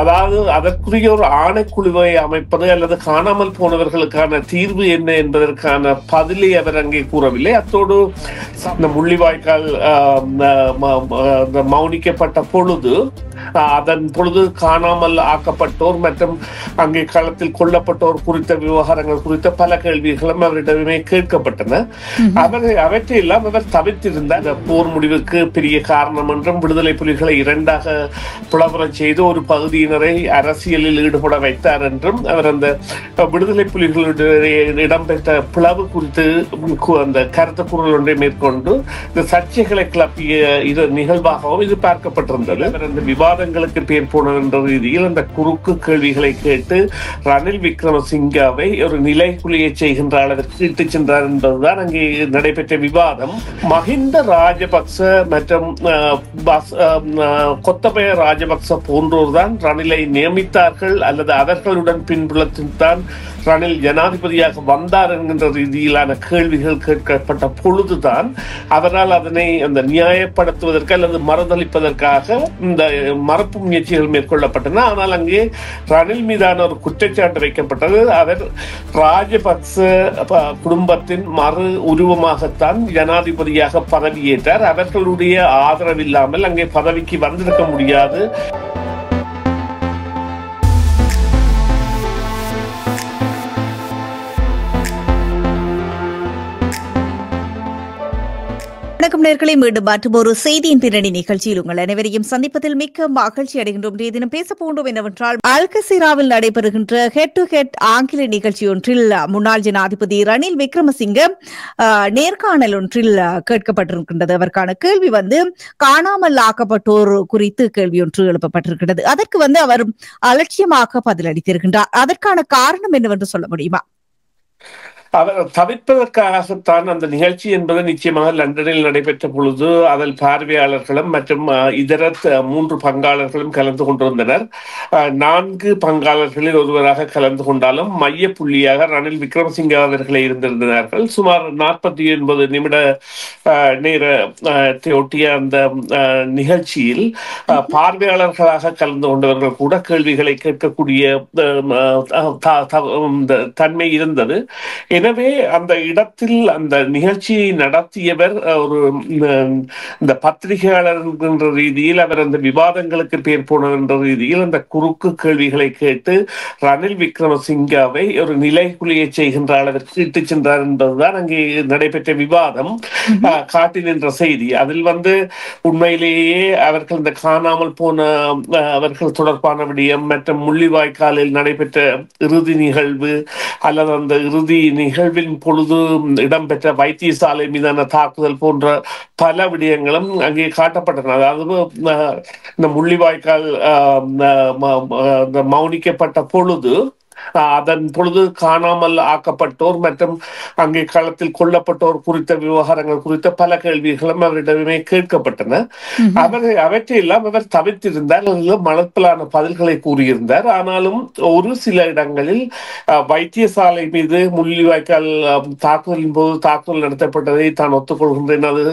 அதாவது அதற்குரிய ஒரு ஆணைக்குழுவை அமைப்பது அல்லது காணாமல் போனவர்களுக்கான தீர்வு என்ன என்பதற்கான பதிலை அவர் அங்கே கூறவில்லை. அத்தோடு இந்த முள்ளிவாய்க்கால் மௌனிக்கப்பட்ட பொழுது அதன் பொழுது காணாமல் ஆக்கப்பட்டோர் மற்றும் அங்கே களத்தில் கொல்லப்பட்டோர் குறித்த விவகாரங்கள் குறித்த பல கேள்விகளும் அவரிடமே கேட்கப்பட்டன. அவற்றையெல்லாம் அவர் தவிர்த்திருந்தார். போர் முடிவுக்கு பெரிய காரணம் என்றும் விடுதலை புலிகளை இரண்டாக புலவரச் செய்து ஒரு பகுதியினரை அரசியலில் ஈடுபட வைத்தார் என்றும் அவர் அந்த விடுதலை புலிகளுடைய இடம்பெற்ற பிளவு குறித்து அந்த கருத்து குரல் ஒன்றை மேற்கொண்டு இந்த சர்ச்சைகளை கிளப்பிய நிகழ்வாகவும் இது பார்க்கப்பட்டிருந்தது. அவர் அந்த விவாதங்களுக்கு பேர் போன என்ற ரீதியில் அந்த குறுக்கு கேள்விகளை கேட்டு ரணில் விக்ரமசிங்காவை ஒரு நிலைக்குலியை செய்கின்ற அளவிற்கு இட்டு சென்றார் என்பதுதான் அங்கே நடைபெற்ற விவாதம். மஹிந்த ராஜபக்ச மற்றும் கொத்தபய ராஜபக்ச போன்றோர் தான் ரணிலை நியமித்தார்கள் அல்லது அவர்களுடன் பின்புலத்தில் தான் ரணில் ஜனாதிபதியாக வந்தார் என்கின்ற ரீதியிலான கேள்விகள் கேட்கப்பட்ட பொழுதுதான் அவரால் அதனை அந்த நியாயப்படுத்துவதற்கு அல்லது மறுதளிப்பதற்காக இந்த மறுப்பு முயற்சிகள் மேற்கொள்ளப்பட்டன. ஆனால் அங்கே ரணில் மீதான ஒரு குற்றச்சாட்டு வைக்கப்பட்டது. அவர் ராஜபக்ச குடும்பத்தின் மறு உருவமாகத்தான் ஜனாதிபதியாக பதவியேற்றார். அவர்களுடைய ஆதரவில்லாமல் அங்கே பதவிக்கு வந்திருக்க முடியாது. வணக்கம் நேயர்களே, மீண்டும் மற்றும் ஒரு செய்தியின் பின்னணி நிகழ்ச்சியில் உங்கள் அனைவரையும் சந்திப்பதில் மிக்க மகிழ்ச்சி அடைகின்றோம். இன்றைய தினம் பேச போன்றோம் என்னவென்றால், அல்கசீராவில் நடைபெறுகின்ற ஹெட் டு ஹெட் ஆங்கில நிகழ்ச்சி ஒன்றில் முன்னாள் ஜனாதிபதி ரணில் விக்ரமசிங்க நேர்காணல் ஒன்றில் கேட்கப்பட்டிருக்கின்றது. அவருக்கான கேள்வி காணாமல் ஆக்கப்பட்டோர் குறித்து கேள்வி ஒன்று எழுப்பப்பட்டிருக்கிறது. அதற்கு அவர் அலட்சியமாக பதிலளித்திருக்கின்றார். அதற்கான காரணம் என்னவென்று சொல்ல முடியுமா? அவர் தவிர்ப்பதற்காகத்தான் அந்த நிகழ்ச்சி என்பது நிச்சயமாக லண்டனில் நடைபெற்ற பொழுது அதில் பார்வையாளர்களும் மற்றும் இதர 3 பங்காளர்களும் கலந்து கொண்டிருந்தனர். 4 பங்காளர்களில் ஒருவராக கலந்து கொண்டாலும் மைய புள்ளியாக ரணில் விக்ரமசிங்க அவர்களை இருந்திருந்தார்கள். சுமார் 49 நிமிட நேரத்தை ஒட்டிய அந்த நிகழ்ச்சியில் பார்வையாளர்களாக கலந்து கொண்டவர்கள் கூட கேள்விகளை கேட்கக்கூடிய தன்மை இருந்தது. எனவே அந்த இடத்தில் அந்த நிகழ்ச்சியை நடத்தியவர் ஒரு இந்த பத்திரிகையாளர் என்ற ரீதியில் அவர் அந்த விவாதங்களுக்கு பேர் போன என்ற ரீதியில் அந்த குறுக்கு கேள்விகளை கேட்டு ரணில் விக்ரமசிங்காவை ஒரு நிலைக்குலியை செய்கின்ற அளவிற்கு இட்டு சென்றார் என்பதுதான் அங்கே நடைபெற்ற விவாதம் காட்டி நின்ற செய்தி. அதில் உண்மையிலேயே அவர்கள் இந்த காணாமல் போன அவர்கள் தொடர்பான விடயம் மற்றும் முள்ளிவாய்க்காலில் நடைபெற்ற இறுதி நிகழ்வு அல்லது அந்த இறுதி நிகழ்வின் பொழுது இடம்பெற்ற வைத்தியசாலை மீதான தாக்குதல் போன்ற பல விடயங்களும் அங்கே காட்டப்பட்டன. அதாவது இந்த முள்ளிவாய்க்கால் மௌனிக்கப்பட்ட பொழுது அதன் பொழுது காணாமல் ஆக்கப்பட்டோர் மற்றும் அங்கே களத்தில் கொல்லப்பட்டோர் குறித்த விவகாரங்கள் குறித்த பல கேள்விகளும் அவரிடமே கேட்கப்பட்டன. அவற்றையெல்லாம் அவர் தவிர்த்திருந்தார். மலப்பலான பதில்களை கூறியிருந்தார். ஆனாலும் ஒரு சில இடங்களில் வைத்தியசாலை மீது முள்ளிவாய்க்கால் தாக்குதலின் போது தாக்குதல் நடத்தப்பட்டதை தான் ஒத்துக்கொள்கின்றேன், அது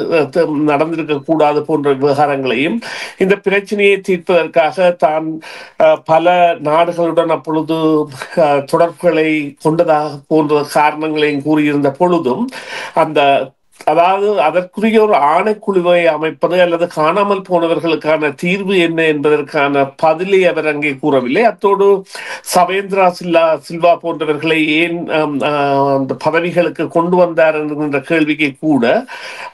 நடந்திருக்க கூடாது போன்ற விவகாரங்களையும் இந்த பிரச்சனையை தீர்ப்பதற்காக தான் பல நாடுகளுடன் அப்பொழுது தொடர்புகளை கொண்டதாக போன்ற காரணங்களையும் கூறியிருந்த பொழுதும் அதாவது அதற்குரிய ஒரு ஆணைக்குழுவை அமைப்பது அல்லது காணாமல் போனவர்களுக்கான தீர்வு என்ன என்பதற்கான பதிலை அவர் அங்கே கூறவில்லை. அத்தோடு சவேந்திரா சில்வா போன்றவர்களை ஏன் அந்த பதவிகளுக்கு கொண்டு வந்தார் என்கின்ற கேள்விக்கு கூட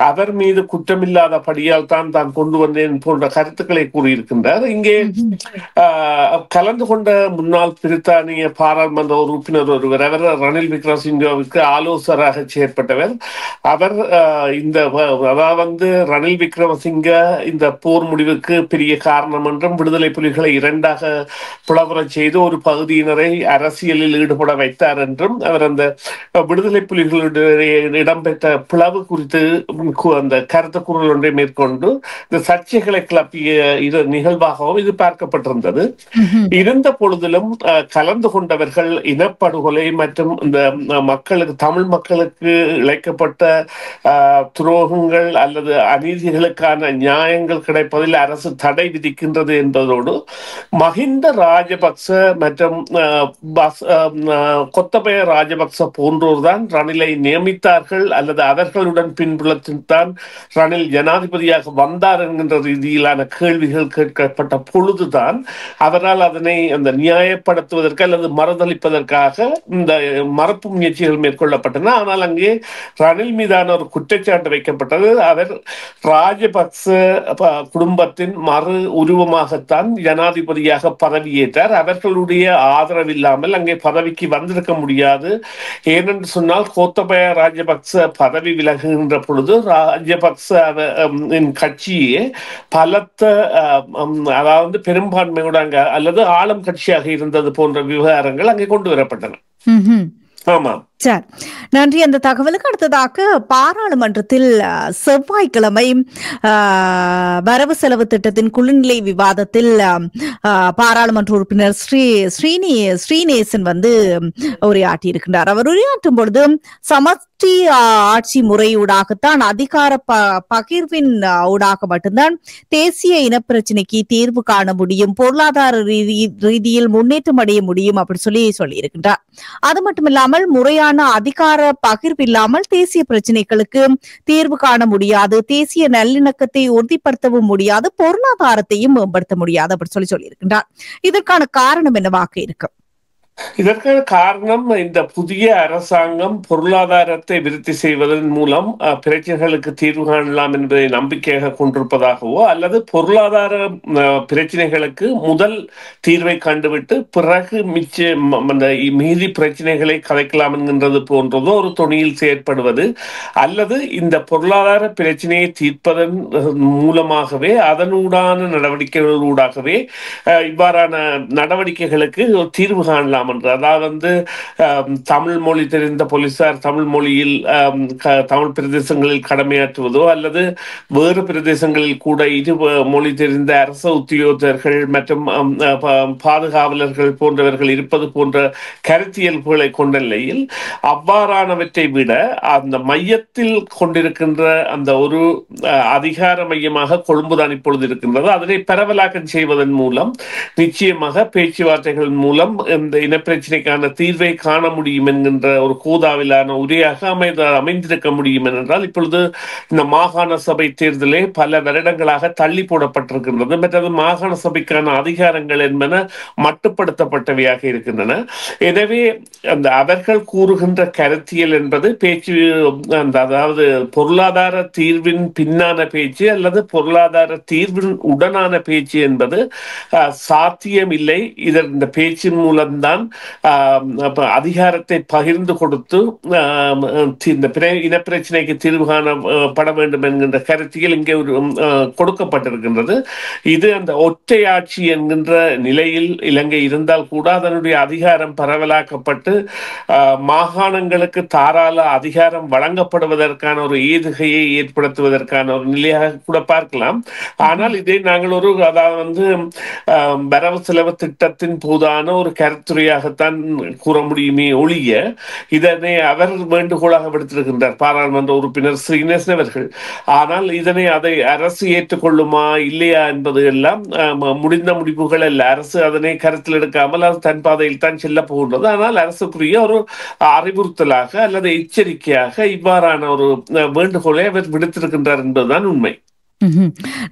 அவர் மீது குற்றமில்லாதபடியால் தான் கொண்டு வந்தேன் போன்ற கருத்துக்களை கூறியிருக்கின்றார். இங்கே கலந்து கொண்ட முன்னாள் பிரித்தானிய பாராளுமன்ற உறுப்பினர் ஒருவர், அவர் ரணில் விக்ரமசிங்கவுக்கு ஆலோசகராக செயற்பட்டவர். அவர் இந்த ரணில் விக்ரமசிங்க இந்த போர் முடிவுக்கு பெரிய காரணம் என்றும் விடுதலை புலிகளை இரண்டாக புலவரச் செய்து ஒரு பகுதியினரை அரசியலில் ஈடுபட வைத்தார் என்றும் அவர் அந்த விடுதலை புலிகளுடைய இடம்பெற்ற பிளவு குறித்து அந்த கருத்து குரல் ஒன்றை மேற்கொண்டு இந்த சர்ச்சைகளை கிளப்பிய நிகழ்வாகவும் இது பார்க்கப்பட்டிருந்தது. இருந்த பொழுதிலும் கலந்து கொண்டவர்கள் இனப்படுகொலை மற்றும் இந்த மக்களுக்கு தமிழ் மக்களுக்கு இழைக்கப்பட்ட துரோகங்கள் அல்லது அநீதிகளுக்கான நியாயங்கள் கிடைப்பதில் அரசு தடை விதிக்கின்றது என்பதோடு மஹிந்த ராஜபக்ச மற்றும் கொத்தபய ராஜபக்ச போன்றோர் தான் ரணிலை நியமித்தார்கள் அல்லது அவர்களுடன் பின்புலத்தில் தான் ரணில் ஜனாதிபதியாக வந்தார் என்கின்ற ரீதியிலான கேள்விகள் கேட்கப்பட்ட பொழுதுதான் அவரால் அதனை அந்த நியாயப்படுத்துவதற்கு அல்லது மறுதளிப்பதற்காக இந்த மறுப்பு முயற்சிகள் மேற்கொள்ளப்பட்டன. ஆனால் அங்கே ரணில் மீதான ஒரு குற்றச்சாட்டு வைக்கப்பட்டது. அவர் ராஜபக்ச குடும்பத்தின் மறு உருவமாகத்தான் ஜனாதிபதியாக பதவியேற்றார். அவர்களுடைய ஆதரவு இல்லாமல் அங்கே பதவிக்கு வந்திருக்க முடியாது. ஏனென்று சொன்னால் கோத்தபய ராஜபக்ச பதவி விலகுகின்ற பொழுது ராஜபக்ச கட்சியே பலத்த அதாவது பெரும்பான்மையோட அல்லது ஆளும் கட்சியாக இருந்தது போன்ற விவகாரங்கள் அங்கே கொண்டு வரப்பட்டன. ஆமாம். சரி, நன்றி. அந்த தகவலுக்கு அடுத்ததாக பாராளுமன்றத்தில் செவ்வாய்க்கிழமை வரவு செலவு திட்டத்தின் குழுநிலை விவாதத்தில் பாராளுமன்ற உறுப்பினர் ஸ்ரீநேசன் உரையாற்றியிருக்கின்றார். அவர் உரையாற்றும் பொழுது சமஷ்டி ஆட்சி முறையூடாகத்தான் அதிகார பகிர்வின் ஊடாக மட்டும்தான் தேசிய இனப்பிரச்சினைக்கு தீர்வு காண முடியும், பொருளாதார ரீதியில் முன்னேற்றம் அடைய முடியும் அப்படி சொல்லியிருக்கின்றார். அது மட்டுமில்லாமல் முறையான அதிகார பகிர்வில்லாமல் தேசிய பிரச்சனைகளுக்கு தீர்வு காண முடியாது, தேசிய நல்லிணக்கத்தை உறுதிப்படுத்தவும் முடியாது, பொருளாதாரத்தையும் மேம்படுத்த முடியாது அப்படி சொல்லியிருக்கின்றார். இதற்கான காரணம் என்னவாக இருக்கும்? இதற்கான காரணம் இந்த புதிய அரசாங்கம் பொருளாதாரத்தை விருத்தி செய்வதன் மூலம் பிரச்சனைகளுக்கு தீர்வு காணலாம் என்பதை நம்பிக்கையாக கொண்டிருப்பதாகவோ அல்லது பொருளாதார பிரச்சனைகளுக்கு முதல் தீர்வை கண்டுவிட்டு பிறகு மீதி பிரச்சனைகளை கலைக்கலாம் என்கின்றது போன்றதோ ஒரு தொனியில் செயற்படுவது, அல்லது இந்த பொருளாதார பிரச்சனையை தீர்ப்பதன் மூலமாகவே அதனூடான நடவடிக்கைகளூடாகவே இவ்வாறான நடவடிக்கைகளுக்கு தீர்வு காணலாம். அதாவது தமிழ் மொழி தெரிந்த போலீசார் தமிழ் மொழியில் தமிழ் பிரதேசங்களில் கடமையாற்றுவதோ அல்லது வேறு பிரதேசங்களில் கூட இரு மொழி தெரிந்த அரச உத்தியோகத்தர்கள் மற்றும் பாதுகாவலர்கள் போன்றவர்கள் இருப்பது போன்ற கருத்தியல்புகளை கொண்ட நிலையில் அவ்வாறானவற்றை விட அந்த மையத்தில் கொண்டிருக்கின்ற அந்த ஒரு அதிகார மையமாக கொழும்புதான் இப்பொழுது இருக்கின்றது. அதனை பரவலாக்கம் செய்வதன் மூலம் நிச்சயமாக பேச்சுவார்த்தைகள் மூலம் இந்த பிரச்சனைக்கான தீர்வை காண முடியும் என்கின்ற ஒரு கூதாவிலான உரையாக அமைந்திருக்க முடியும் என்றால் இப்பொழுது இந்த மாகாண சபை தேர்தலே பல வருடங்களாக தள்ளி போடப்பட்டிருக்கின்றது. மற்றது மாகாண சபைக்கான அதிகாரங்கள் என்பன மட்டுப்படுத்தப்பட்டவையாக இருக்கின்றன. எனவே அந்த அவர்கள் கூறுகின்ற கருத்தியல் என்பது பேச்சு அதாவது பொருளாதார தீர்வின் பின்னான பேச்சு அல்லது பொருளாதார தீர்வின் உடனான பேச்சு என்பது சாத்தியம் இல்லை. இந்த பேச்சின் மூலம்தான் அதிகாரத்தை பகிர்ந்து கொடுத்து இந்த இனப்பிரச்சனைக்கு தீர்வு காணப்பட வேண்டும் என்கின்ற கருத்தியல் இங்கே கொடுக்கப்பட்டிருக்கின்றது. இது அந்த ஒற்றை ஆட்சி என்கின்ற நிலையில் இலங்கை இருந்தால் கூட அதனுடைய அதிகாரம் பரவலாக்கப்பட்டு மாகாணங்களுக்கு தாராள அதிகாரம் வழங்கப்படுவதற்கான ஒரு ஏதுகையை ஏற்படுத்துவதற்கான ஒரு நிலையாக கூட பார்க்கலாம். ஆனால் இதை நாங்கள் அதாவது வரவு செலவு திட்டத்தின் போதான ஒரு கருத்துரையாகத்தான் கூற முடியுமே ஒழிய இதனை அவர் வேண்டுகோளாக விடுத்திருக்கின்றார் பாராளுமன்ற உறுப்பினர் ஸ்ரீநேசன் அவர்கள். ஆனால் அதை அரசு ஏற்றுக்கொள்ளுமா இல்லையா என்பது எல்லாம் முடிந்த முடிவுகள் அல்ல. அரசு அதனை கருத்தில் எடுக்காமல் அது தன் பாதையில் தான் செல்ல போகின்றது. ஆனால் அரசுக்குரிய ஒரு அறிவுறுத்தலாக அல்லது எச்சரிக்கையாக இவ்வாறான ஒரு வேண்டுகோளை அவர் விடுத்திருக்கின்றார் என்பதுதான் உண்மை.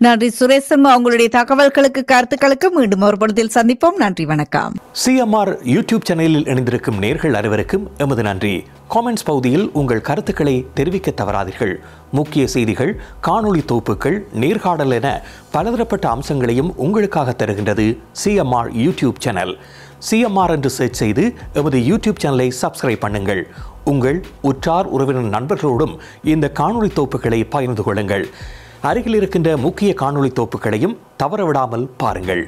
நன்றி சுரேசன், உங்களுடைய தகவல்களுக்கு கருத்துக்களுக்கு மீண்டும் ஒரு பொழுதில் சந்திப்போம். நன்றி, வணக்கம். CMR யூடியூப் சேனலில் இணைந்திருக்கும் நேர்கள் அனைவருக்கும் எமது நன்றி. காமெண்ட்ஸ் பகுதியில் உங்கள் கருத்துக்களை தெரிவிக்க தவறாதீர்கள். முக்கிய செய்திகள், காணொளி தொகுப்புகள், நேர்காணல் என பலதரப்பட்ட அம்சங்களையும் உங்களுக்காக தருகின்றது CMR யூடியூப் சேனல். CMR என்று சர்ச் செய்து எமது யூடியூப் சேனலை சப்ஸ்கிரைப் பண்ணுங்கள். உங்கள் உற்றார் உறவினர் நண்பர்களோடும் இந்த காணொளி தொகுப்புகளை பகிர்ந்து கொள்ளுங்கள். அருகில் இருக்கின்ற முக்கிய காணொளி தொகுப்புகளையும் தவறவிடாமல் பாருங்கள்.